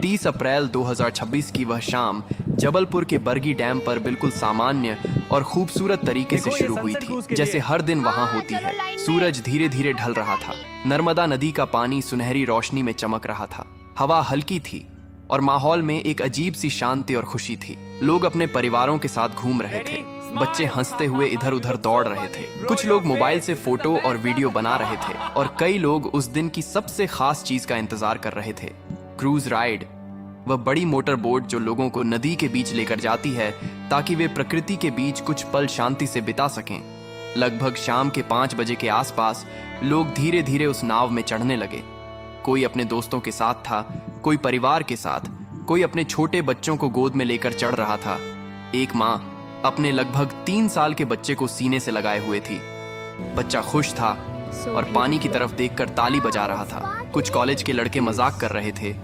30 अप्रैल 2026 की वह शाम जबलपुर के बरगी डैम पर बिल्कुल सामान्य और खूबसूरत तरीके से शुरू हुई थी, जैसे हर दिन वहां होती है। सूरज धीरे धीरे ढल रहा था। नर्मदा नदी का पानी सुनहरी रोशनी में चमक रहा था। हवा हल्की थी और माहौल में एक अजीब सी शांति और खुशी थी। लोग अपने परिवारों के साथ घूम रहे थे। बच्चे हंसते हुए इधर उधर दौड़ रहे थे। कुछ लोग मोबाइल से फोटो और वीडियो बना रहे थे और कई लोग उस दिन की सबसे खास चीज का इंतजार कर रहे थे, क्रूज राइड। वह बड़ी मोटर बोट जो लोगों को नदी के बीच लेकर जाती है ताकि वे प्रकृति के बीच कुछ पल शांति से बिता सकें। लगभग शाम के 5 बजे के आसपास लोग धीरे धीरे उस नाव में चढ़ने लगे। कोई अपने दोस्तों के साथ था, कोई परिवार के साथ, कोई अपने छोटे बच्चों को गोद में लेकर चढ़ रहा था। एक माँ अपने लगभग 3 साल के बच्चे को सीने से लगाए हुए थी। बच्चा खुश था और पानी की तरफ देखकर ताली बजा रहा था। कुछ कॉलेज के लड़के मजाक कर रहे थे।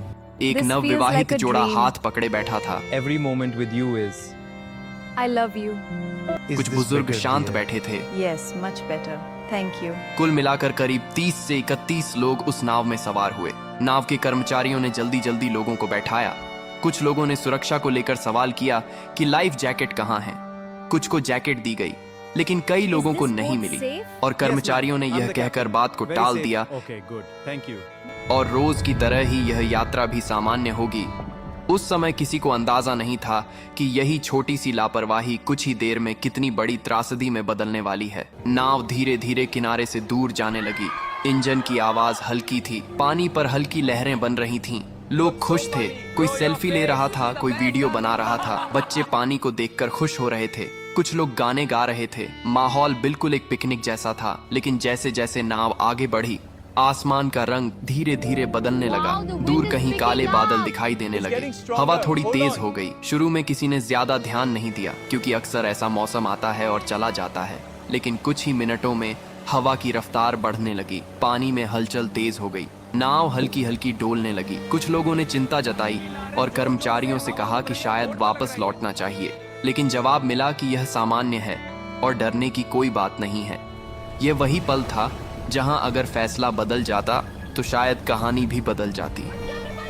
एक नवविवाहित जोड़ा हाथ पकड़े बैठा था। Every moment with you is. I love you. कुछ बुजुर्ग शांत बैठे थे। Yes, much better. Thank you. कुल मिलाकर करीब 30 से 31 लोग उस नाव में सवार हुए। नाव के कर्मचारियों ने जल्दी जल्दी लोगों को बैठाया। कुछ लोगों ने सुरक्षा को लेकर सवाल किया कि लाइफ जैकेट कहाँ है। कुछ को जैकेट दी गई, लेकिन कई लोगों को नहीं मिली और कर्मचारियों ने यह कहकर बात को टाल दिया और रोज की तरह ही यह यात्रा भी सामान्य होगी। उस समय किसी को अंदाजा नहीं था कि यही छोटी सी लापरवाही कुछ ही देर में कितनी बड़ी त्रासदी में बदलने वाली है। नाव धीरे धीरे किनारे से दूर जाने लगी। इंजन की आवाज हल्की थी। पानी पर हल्की लहरें बन रही थीं। लोग खुश थे। कोई सेल्फी ले रहा था, कोई वीडियो बना रहा था। बच्चे पानी को देखकर खुश हो रहे थे। कुछ लोग गाने गा रहे थे। माहौल बिल्कुल एक पिकनिक जैसा था। लेकिन जैसे जैसे नाव आगे बढ़ी, आसमान का रंग धीरे धीरे बदलने लगा। दूर कहीं काले बादल दिखाई देने लगे। हवा थोड़ी तेज हो गई। शुरू में किसी ने ज्यादा ध्यान नहीं दिया, क्योंकि अक्सर ऐसा मौसम आता है और चला जाता है। लेकिन कुछ ही मिनटों में हवा की रफ्तार बढ़ने लगी। पानी में हलचल तेज हो गई। नाव हल्की हल्की डोलने लगी। कुछ लोगों ने चिंता जताई और कर्मचारियों से कहा कि शायद वापस लौटना चाहिए, लेकिन जवाब मिला कि यह सामान्य है और डरने की कोई बात नहीं है। यह वही पल था जहां अगर फैसला बदल जाता तो शायद कहानी भी बदल जाती।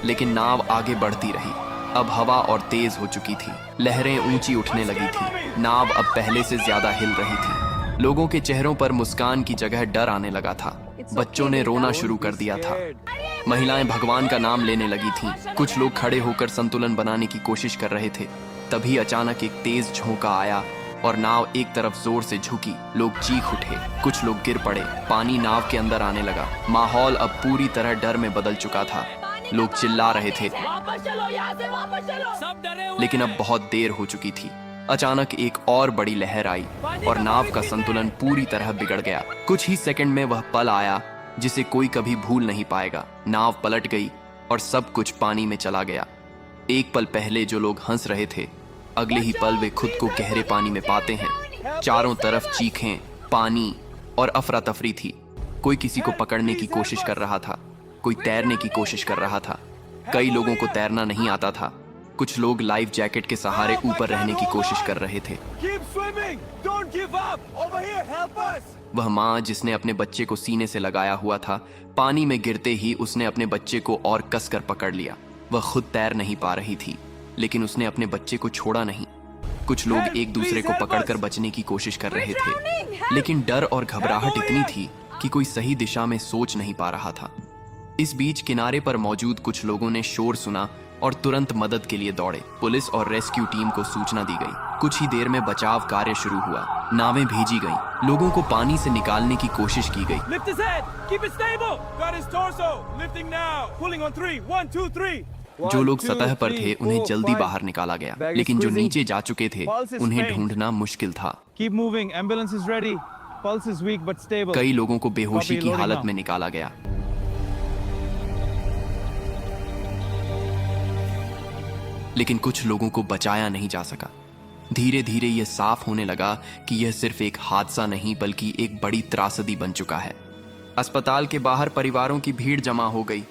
लेकिन नाव आगे बढ़ती रही। अब हवा और तेज हो चुकी थी। लहरें ऊंची उठने लगी थी। नाव अब पहले से ज्यादा हिल रही थी। लोगों के चेहरों पर मुस्कान की जगह डर आने लगा था। बच्चों ने रोना शुरू कर दिया था। महिलाएं भगवान का नाम लेने लगी थीं। कुछ लोग खड़े होकर संतुलन बनाने की कोशिश कर रहे थे। तभी अचानक एक तेज झोंका आया और नाव एक तरफ जोर से झुकी। लोग चीख उठे। कुछ लोग गिर पड़े। पानी नाव के अंदर आने लगा। माहौल अब पूरी तरह डर में बदल चुका था। लोग चिल्ला रहे थे, लेकिन अब बहुत देर हो चुकी थी। अचानक एक और बड़ी लहर आई और नाव का संतुलन पूरी तरह बिगड़ गया। कुछ ही सेकंड में वह पल आया जिसे कोई कभी भूल नहीं पाएगा। नाव पलट गई और सब कुछ पानी में चला गया। एक पल पहले जो लोग हंस रहे थे, अगले ही पल वे खुद को गहरे पानी में पाते हैं। चारों तरफ चीखें, पानी और अफरा तफरी थी। कोई किसी को पकड़ने की कोशिश कर रहा था, कोई तैरने की कोशिश कर रहा था। कई लोगों को तैरना नहीं आता था। कुछ लोग लाइफ जैकेट के सहारे ऊपर रहने की कोशिश कर रहे थे। वह माँ जिसने अपने बच्चे को सीने से लगाया हुआ था, पानी में गिरते ही उसने अपने बच्चे को और कसकर पकड़ लिया। वह खुद तैर नहीं पा रही थी, लेकिन उसने अपने बच्चे को छोड़ा नहीं। कुछ लोग एक दूसरे को पकड़कर बचने की कोशिश कर रहे थे, लेकिन डर और घबराहट इतनी थी कि कोई सही दिशा में सोच नहीं पा रहा था। इस बीच किनारे पर मौजूद कुछ लोगों ने शोर सुना और तुरंत मदद के लिए दौड़े। पुलिस और रेस्क्यू टीम को सूचना दी गई। कुछ ही देर में बचाव कार्य शुरू हुआ। नावें भेजी गईं। लोगों को पानी से निकालने की कोशिश की गई। जो लोग सतह पर थे उन्हें जल्दी बाहर निकाला गया, लेकिन जो नीचे जा चुके थे उन्हें ढूंढना मुश्किल था। कई लोगों को बेहोशी की हालत में निकाला गया। लेकिन कुछ लोगों को बचाया नहीं जा सका। धीरे धीरे यह साफ होने लगा कि यह सिर्फ एक हादसा नहीं बल्कि एक बड़ी त्रासदी बन चुका है। अस्पताल के बाहर परिवारों की भीड़ जमा हो गई।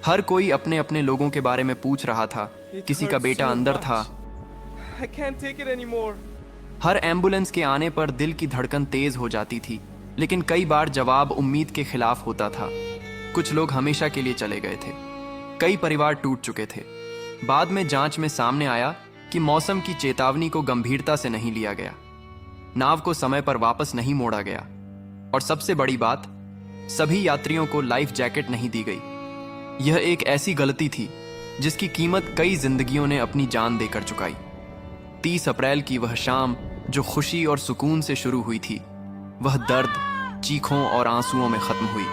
हर कोई अपने अपने लोगों के बारे में पूछ रहा था। किसी का बेटा अंदर था। हर एम्बुलेंस के आने पर दिल की धड़कन तेज हो जाती थी, लेकिन कई बार जवाब उम्मीद के खिलाफ होता था। कुछ लोग हमेशा के लिए चले गए थे। कई परिवार टूट चुके थे। बाद में जांच में सामने आया कि मौसम की चेतावनी को गंभीरता से नहीं लिया गया, नाव को समय पर वापस नहीं मोड़ा गया और सबसे बड़ी बात, सभी यात्रियों को लाइफ जैकेट नहीं दी गई। यह एक ऐसी गलती थी जिसकी कीमत कई जिंदगियों ने अपनी जान देकर चुकाई। 30 अप्रैल की वह शाम जो खुशी और सुकून से शुरू हुई थी, वह दर्द, चीखों और आंसुओं में खत्म हुई।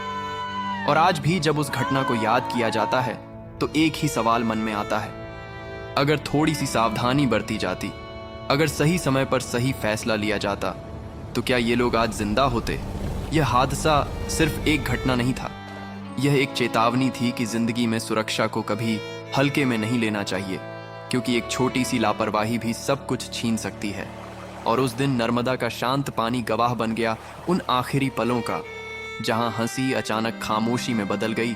और आज भी जब उस घटना को याद किया जाता है तो एक ही सवाल मन में आता है, अगर थोड़ी सी सावधानी बरती जाती, अगर सही समय पर सही फैसला लिया जाता, तो क्या ये लोग आज जिंदा होते? यह हादसा सिर्फ एक घटना नहीं था, यह एक चेतावनी थी कि जिंदगी में सुरक्षा को कभी हल्के में नहीं लेना चाहिए, क्योंकि एक छोटी सी लापरवाही भी सब कुछ छीन सकती है। और उस दिन नर्मदा का शांत पानी गवाह बन गया उन आखिरी पलों का, जहां हंसी अचानक खामोशी में बदल गई